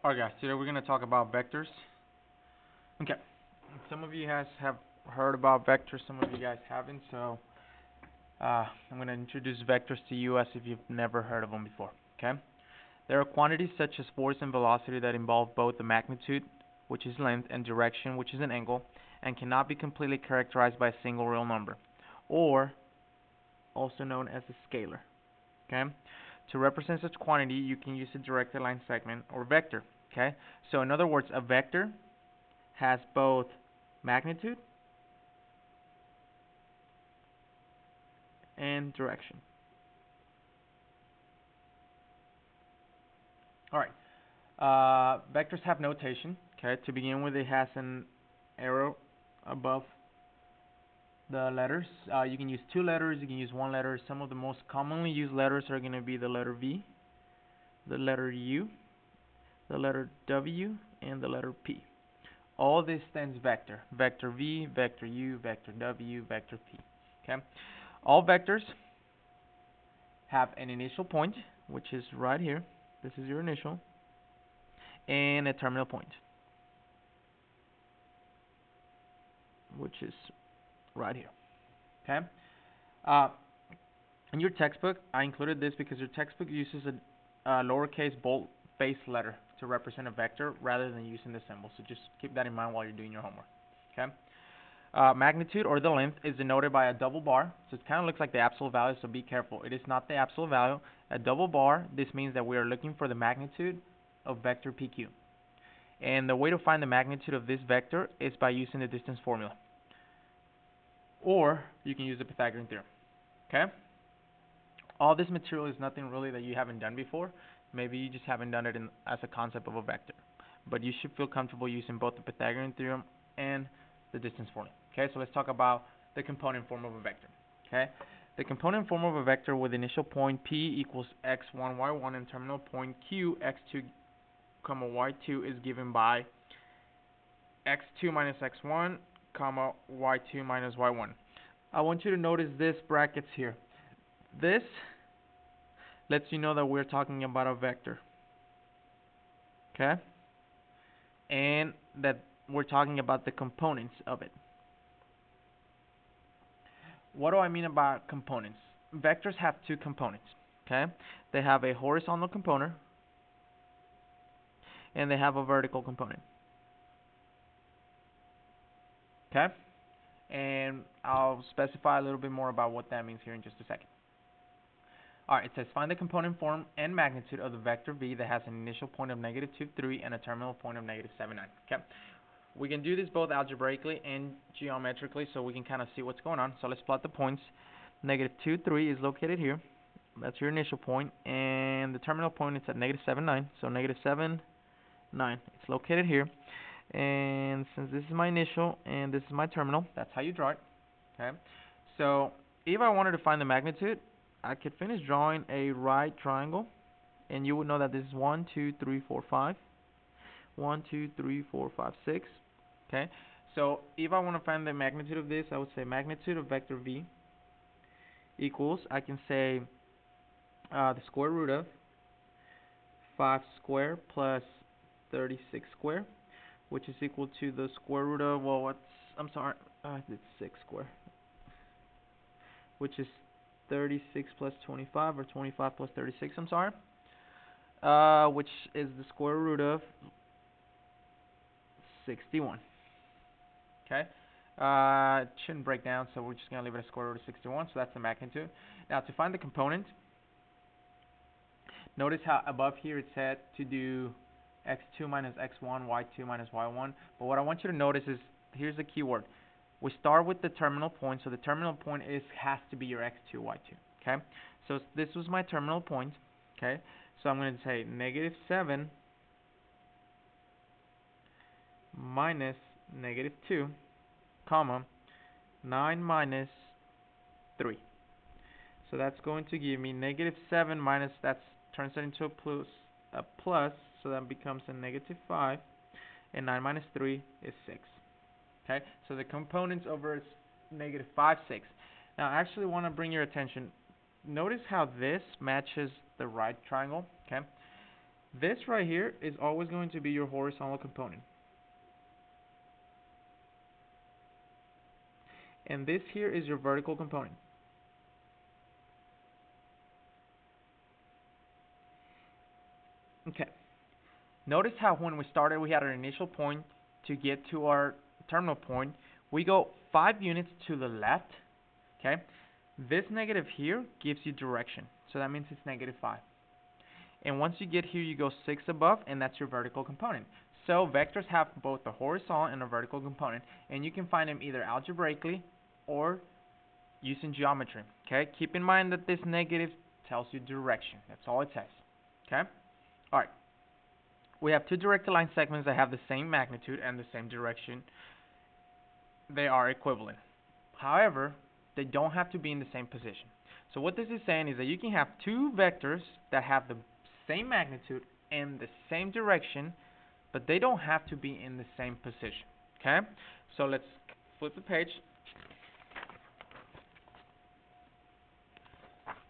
Alright guys, today we're going to talk about vectors. Okay, some of you guys have heard about vectors, some of you guys haven't, so I'm going to introduce vectors to you as if you've never heard of them before, okay? There are quantities such as force and velocity that involve both the magnitude, which is length, and direction, which is an angle, and cannot be completely characterized by a single real number, or also known as a scalar, okay? To represent such quantity, you can use a directed line segment or vector, okay? So in other words, a vector has both magnitude and direction. All right. Vectors have notation, okay? To begin with, it has an arrow above the letters. You can use two letters, you can use one letter. Some of the most commonly used letters are going to be the letter V, the letter U, the letter W, and the letter P. All this stands vector. Vector V, vector U, vector W, vector P. Okay? All vectors have an initial point, which is right here. This is your initial. And a terminal point, which is right here. Okay? In your textbook, I included this because your textbook uses a lowercase bold-face letter to represent a vector rather than using the symbol. So just keep that in mind while you're doing your homework. Okay. Magnitude, or the length, is denoted by a double bar. So it kind of looks like the absolute value, so be careful. It is not the absolute value. A double bar, this means that we are looking for the magnitude of vector PQ. And the way to find the magnitude of this vector is by using the distance formula. Or you can use the Pythagorean theorem. Okay? All this material is nothing really that you haven't done before. Maybe you just haven't done it as a concept of a vector. But you should feel comfortable using both the Pythagorean theorem and the distance formula. Okay, so let's talk about the component form of a vector. Okay, the component form of a vector with initial point P equals x1, y1 and terminal point Q, x2, y2 is given by x2 minus x1, y2 minus y1. I want you to notice this brackets here. This lets you know that we're talking about a vector, okay? And that we're talking about the components of it. What do I mean about components? Vectors have two components, okay? They have a horizontal component and they have a vertical component, okay? And I'll specify a little bit more about what that means here in just a second. Alright, it says find the component form and magnitude of the vector V that has an initial point of negative 2, 3 and a terminal point of negative 7, 9. Okay, we can do this both algebraically and geometrically so we can kind of see what's going on. So let's plot the points. Negative 2, 3 is located here. That's your initial point. And the terminal point is at negative 7, 9. So negative 7, 9. It's located here. And since this is my initial and this is my terminal, that's how you draw it. Okay, so if I wanted to find the magnitude, I could finish drawing a right triangle, and you would know that this is 1, 2, 3, 4, 5. 1, 2, 3, 4, 5, 6. Okay, so if I want to find the magnitude of this, I would say magnitude of vector V equals, I can say the square root of 5 squared plus 36 squared, which is equal to the square root of, well, I'm sorry, it's 6 squared, which is 36 plus 25, or 25 plus 36, I'm sorry, which is the square root of 61. Okay, it shouldn't break down, so we're just going to leave it a square root of 61, so that's the magnitude. Now, to find the component, notice how above here it said to do x2 minus x1, y2 minus y1, but what I want you to notice is, here's the key word. We start with the terminal point, so the terminal point has to be your x2, y2, okay? So this was my terminal point, okay? So I'm going to say negative 7 minus negative 2, comma, 9 minus 3. So that's going to give me negative 7 minus, that turns it into a plus, so that becomes a negative 5, and 9 minus 3 is 6. Okay, so the components over is negative 5, 6. Now, I actually want to bring your attention. Notice how this matches the right triangle. Okay, This right here is always going to be your horizontal component. And this here is your vertical component. Okay. Notice how when we started we had our initial point to get to our terminal point. We go 5 units to the left. Okay. This negative here gives you direction. So that means it's -5. And once you get here, you go 6 above, and that's your vertical component. So vectors have both a horizontal and a vertical component, and you can find them either algebraically or using geometry. Okay, keep in mind that this negative tells you direction. That's all it says. Okay, all right. We have two direct line segments that have the same magnitude and the same direction. They are equivalent. However, they don't have to be in the same position. So what this is saying is that you can have two vectors that have the same magnitude and the same direction, but they don't have to be in the same position. Okay? So let's flip the page.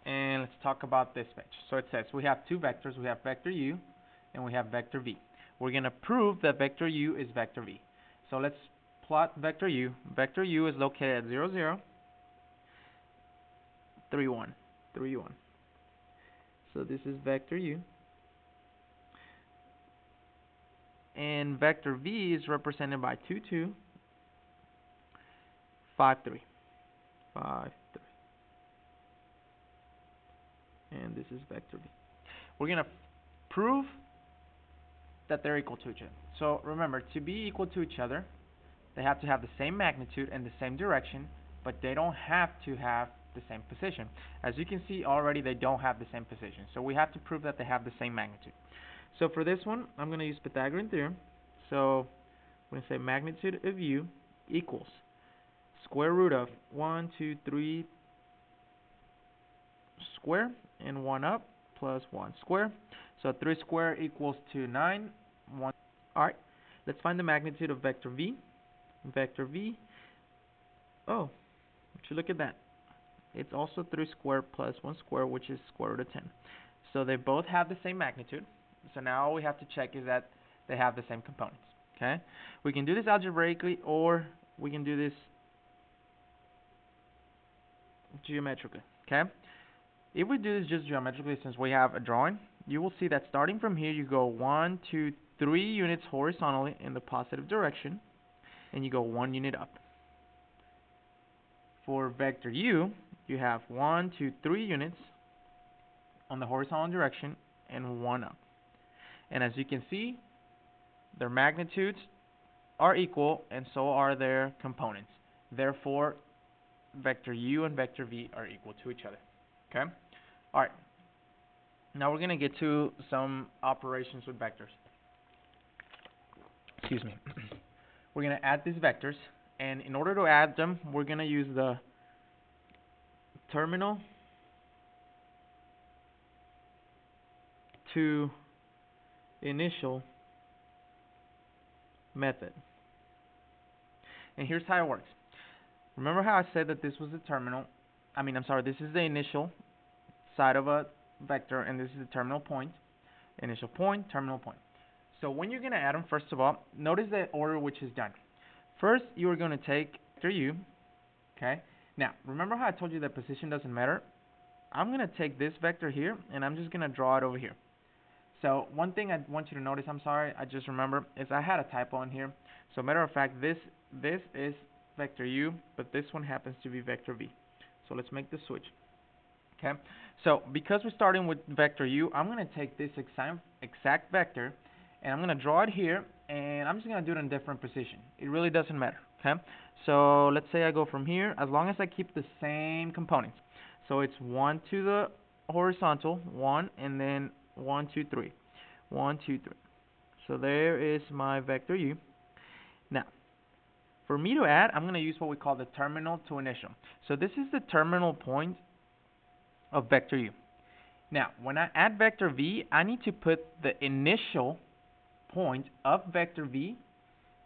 And let's talk about this page. So it says we have two vectors. We have vector u and we have vector v. We're going to prove that vector u is vector v. So let's plot vector u. Vector u is located at 0, 0, 3, 1, 3, 1. So this is vector u. And vector v is represented by 2, 2, 5, 3. 5, 3. And this is vector v. We're going to prove that they're equal to each other. So remember, to be equal to each other, they have to have the same magnitude and the same direction, but they don't have to have the same position. As you can see already, they don't have the same position. So we have to prove that they have the same magnitude. So for this one, I'm going to use Pythagorean theorem. So we're going to say magnitude of u equals square root of 1, 2, 3 square and 1 up plus 1 square. So 3 square equals to 9. 1. Alright, let's find the magnitude of vector v. Vector v. Oh, would you look at that? It's also 3 square plus 1 square, which is square root of 10. So they both have the same magnitude. So now all we have to check is that they have the same components. Okay? We can do this algebraically, or we can do this geometrically. Okay? If we do this just geometrically, since we have a drawing, you will see that starting from here, you go 1, 2, 3 units horizontally in the positive direction, and you go 1 unit up. For vector u, you have 1, 2, 3 units on the horizontal direction and 1 up. And as you can see, their magnitudes are equal, and so are their components. Therefore, vector u and vector v are equal to each other. Okay? Alright. Now we're going to get to some operations with vectors. Excuse me. We're going to add these vectors, and in order to add them, we're going to use the terminal to initial method. And here's how it works. Remember how I said that this was the terminal? This is the initial side of a vector, and this is the terminal point. Initial point, terminal point. So when you're going to add them, first of all, notice the order which is done. First, you are going to take vector u. Okay. Now, remember how I told you that position doesn't matter? I'm going to take this vector here, and I'm just going to draw it over here. So one thing I want you to notice, I just remember, is I had a typo in here. So matter of fact, this is vector u, but this one happens to be vector v. So let's make the switch. Okay. So because we're starting with vector u, I'm going to take this exact vector, and I'm going to draw it here, and I'm just going to do it in a different position. It really doesn't matter. Okay. So let's say I go from here, as long as I keep the same components. So it's 1 to the horizontal, 1, and then 1, 2, 3. 1, 2, 3. So there is my vector u. Now, for me to add, I'm going to use what we call the terminal to initial. So this is the terminal point of vector u. Now, when I add vector v, I need to put the initial point of vector v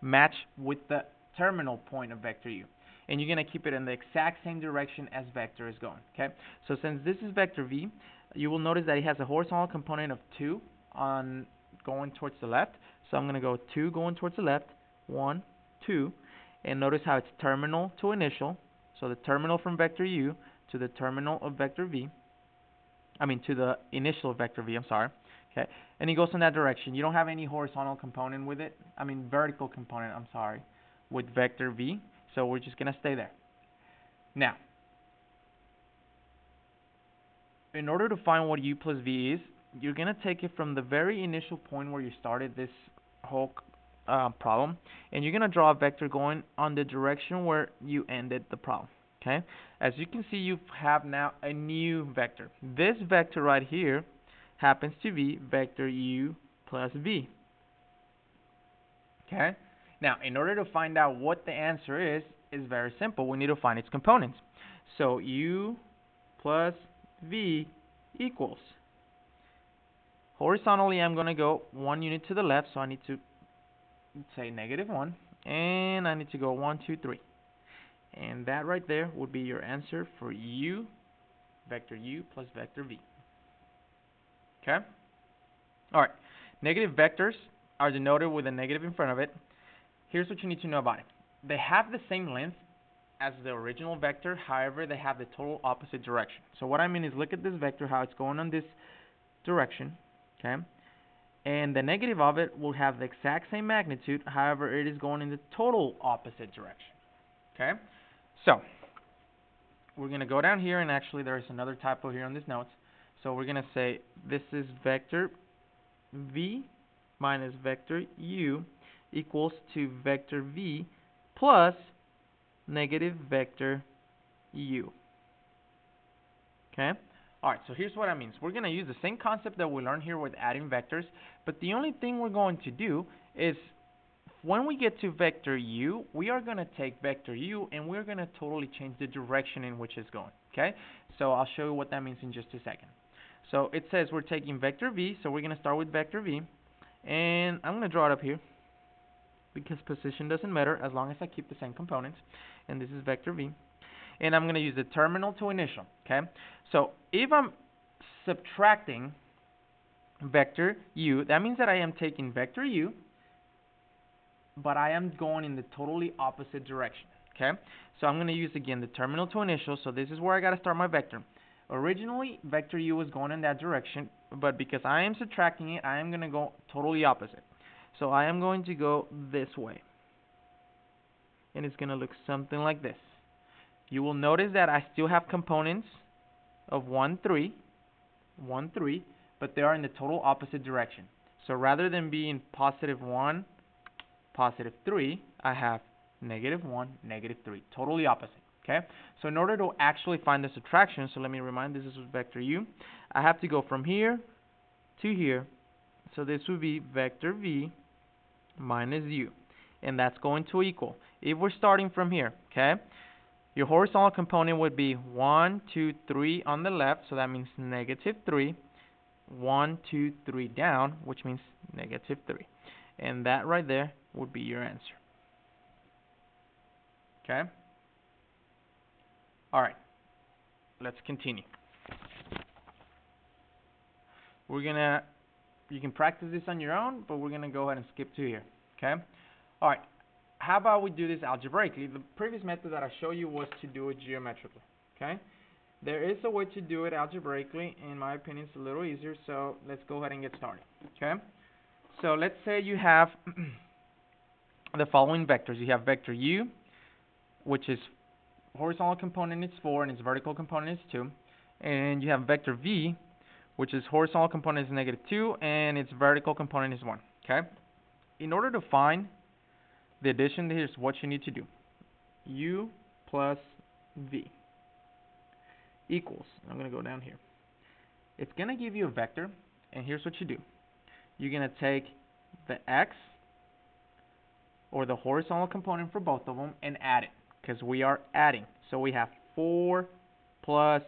match with the terminal point of vector u. And you're going to keep it in the exact same direction as vector is going. Okay. So since this is vector v, you will notice that it has a horizontal component of 2 on going towards the left. So I'm going to go 2 going towards the left, 1, 2, and notice how it's terminal to initial. So the terminal from vector u to the terminal of vector v, to the initial of vector v, I'm sorry. Okay, and it goes in that direction. You don't have any horizontal component with it, vertical component, I'm sorry, with vector v, so we're just going to stay there. Now, in order to find what u plus v is, you're going to take it from the very initial point where you started this whole problem, and you're going to draw a vector going on the direction where you ended the problem. Okay, as you can see, you have now a new vector. This vector right here happens to be vector u plus v. Okay, now in order to find out what the answer is very simple. We need to find its components. So u plus v equals, horizontally I'm going to go 1 unit to the left, so I need to say -1, and I need to go 1, 2, 3. And that right there would be your answer for u, vector u plus vector v. Okay? Alright, negative vectors are denoted with a negative in front of it. Here's what you need to know about it. They have the same length as the original vector, however, they have the total opposite direction. So what I mean is, look at this vector, how it's going on this direction, okay? And the negative of it will have the exact same magnitude, however, it is going in the total opposite direction, okay? So, we're going to go down here, and actually there's another typo here on these notes. So we're going to say this is vector v minus vector u equals to vector v plus negative vector u. Okay? Alright, so here's what that means. We're going to use the same concept that we learned here with adding vectors, but the only thing we're going to do is, when we get to vector u, we are going to take vector u and we're going to totally change the direction in which it's going. Okay? So I'll show you what that means in just a second. So it says we're taking vector v, so we're going to start with vector v, and I'm going to draw it up here because position doesn't matter as long as I keep the same components, and this is vector v, and I'm going to use the terminal to initial. Okay? So if I'm subtracting vector u, that means that I am taking vector u, but I am going in the totally opposite direction. Okay? So I'm going to use again the terminal to initial, so this is where I got to start my vector. Originally, vector u was going in that direction, but because I am subtracting it, I am going to go totally opposite. So I am going to go this way. And it's going to look something like this. You will notice that I still have components of 1, 3, but they are in the total opposite direction. So rather than being +1, +3, I have -1, -3, totally opposite. Okay, so in order to actually find the subtraction, so let me remind, this is vector u, I have to go from here to here, so this would be vector v minus u, and that's going to equal, if we're starting from here, okay, your horizontal component would be 1, 2, 3 on the left, so that means -3, 1, 2, 3 down, which means -3, and that right there would be your answer. Okay? Alright, let's continue. You can practice this on your own, but we're going to go ahead and skip to here. Okay? Alright, how about we do this algebraically? The previous method that I showed you was to do it geometrically. Okay? There is a way to do it algebraically. In my opinion, it's a little easier, so let's go ahead and get started. Okay? So let's say you have the following vectors. You have vector u, which is horizontal component is 4 and its vertical component is 2, and you have vector v, which is horizontal component is -2 and its vertical component is 1. Okay, in order to find the addition, here's what you need to do. U plus v equals, I'm going to go down here, it's going to give you a vector, and here's what you do. You're going to take the x, or the horizontal component for both of them, and add it, because we are adding. So we have 4 plus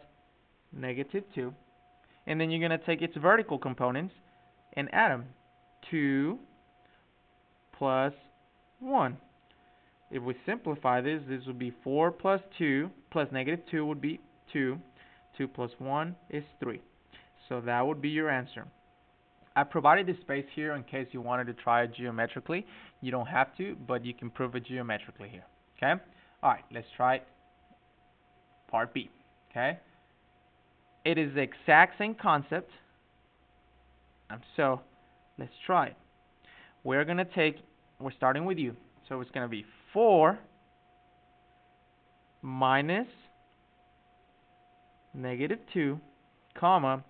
-2. And then you're going to take its vertical components and add them. 2 plus 1. If we simplify this, this would be 4 plus 2 plus -2 would be 2. 2 plus 1 is 3. So that would be your answer. I provided this space here in case you wanted to try it geometrically. You don't have to, but you can prove it geometrically here. Okay? Alright, let's try part B. Okay? It is the exact same concept. So, let's try it. We're starting with u. So it's going to be 4 minus negative 2, comma,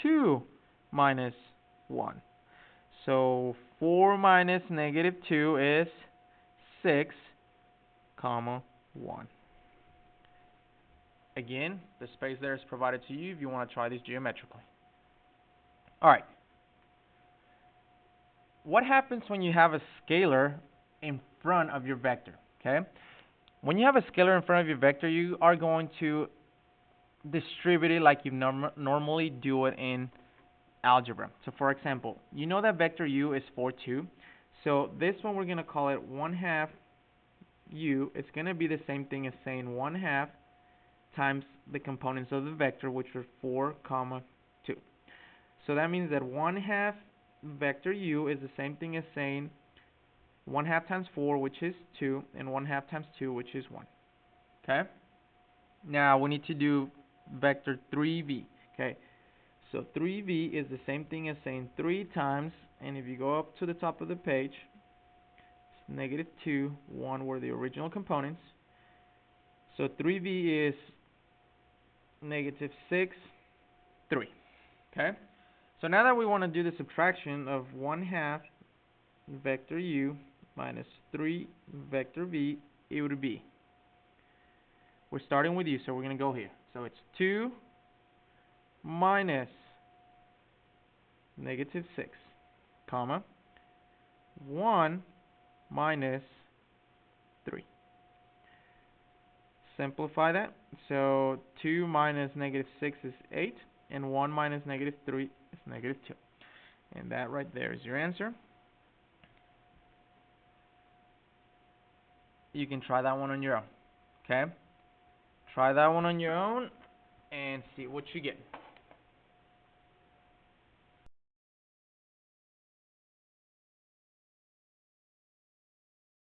2 minus 1. So 4 minus negative 2 is 6, comma, 1. Again, the space there is provided to you if you want to try this geometrically. Alright. What happens when you have a scalar in front of your vector? Okay? When you have a scalar in front of your vector, you are going to distribute it like you normally do it in algebra. So for example, you know that vector u is 4, 2. So this one we're going to call it 1/2 u. It's going to be the same thing as saying 1/2 times the components of the vector, which are 4, comma, 2. So that means that 1/2 vector u is the same thing as saying 1/2 times 4, which is 2, and 1/2 times 2, which is 1. Okay? Now we need to do vector 3v. Okay? So 3v is the same thing as saying 3 times, and if you go up to the top of the page, it's negative 2, 1 were the original components. So 3v is negative 6, 3. Okay? So now that we want to do the subtraction of 1/2 vector u minus 3 vector v, it would be, we're starting with u, so we're going to go here. So it's 2 minus negative 6, comma, 1 minus 3. Simplify that. So 2 minus negative 6 is 8, and 1 minus negative 3 is negative 2. And that right there is your answer. You can try that one on your own. Okay? Try that one on your own and see what you get.